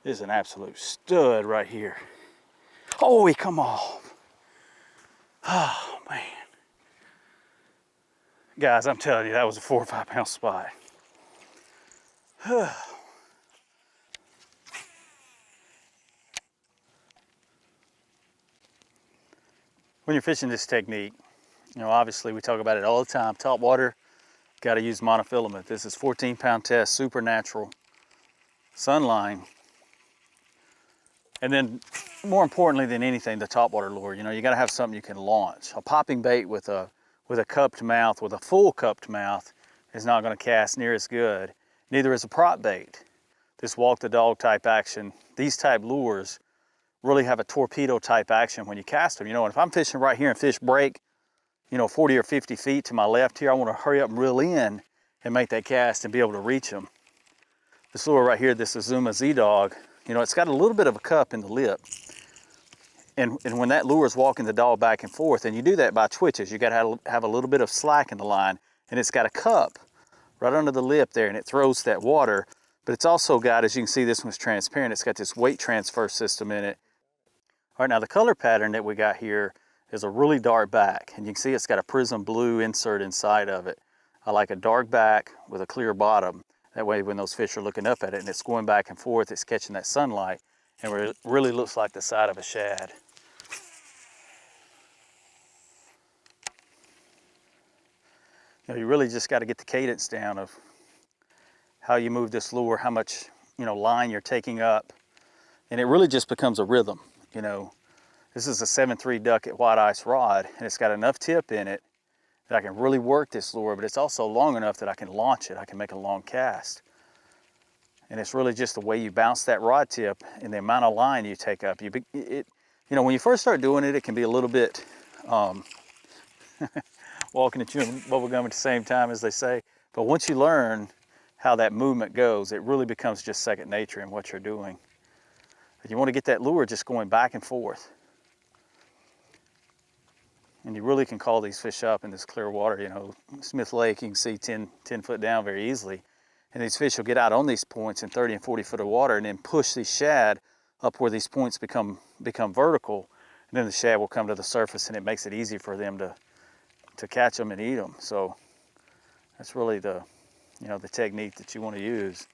This is an absolute stud right here. Oh, he come off. Oh, man. Guys, I'm telling you, that was a 4 or 5 pound spot. When you're fishing this technique, you know, obviously we talk about it all the time. Top water, got to use monofilament. This is 14-pound test, super natural, sunline. And then more importantly than anything, the topwater lure. You know, you got to have something you can launch. A popping bait with a cupped mouth, with a full cupped mouth, is not going to cast near as good. Neither is a prop bait. This walk the dog type action, these type lures really have a torpedo type action when you cast them. You know, and if I'm fishing right here and fish break, you know, 40 or 50 feet to my left here, I want to hurry up and reel in and make that cast and be able to reach them. This lure right here, this Azuma Z-Dog, you know, it's got a little bit of a cup in the lip. And when that lure is walking the dog back and forth, and you do that by twitches, you got to have a little bit of slack in the line, and it's got a cup right under the lip there, and it throws that water. But it's also got, as you can see, this one's transparent, it's got this weight transfer system in it. All right, now the color pattern that we got here is a really dark back, and you can see it's got a prism blue insert inside of it. I like a dark back with a clear bottom. That way when those fish are looking up at it and it's going back and forth, it's catching that sunlight, and it really looks like the side of a shad. You know, you really just got to get the cadence down of how you move this lure, how much, you know, line you're taking up, and it really just becomes a rhythm. You know, this is a 7.3 Ducket white ice rod, and it's got enough tip in it that I can really work this lure, but it's also long enough that I can launch it. I can make a long cast. And it's really just the way you bounce that rod tip and the amount of line you take up. You know, when you first start doing it, it can be a little bit walking and chewing bubble gum at the same time, as they say. But once you learn how that movement goes, it really becomes just second nature in what you're doing. And you want to get that lure just going back and forth. And you really can call these fish up in this clear water. You know, Smith Lake, you can see 10 foot down very easily. And these fish will get out on these points in 30 and 40 foot of water and then push these shad up where these points become vertical. And then the shad will come to the surface, and it makes it easy for them to catch them and eat them. So that's really the, you know, the technique that you want to use.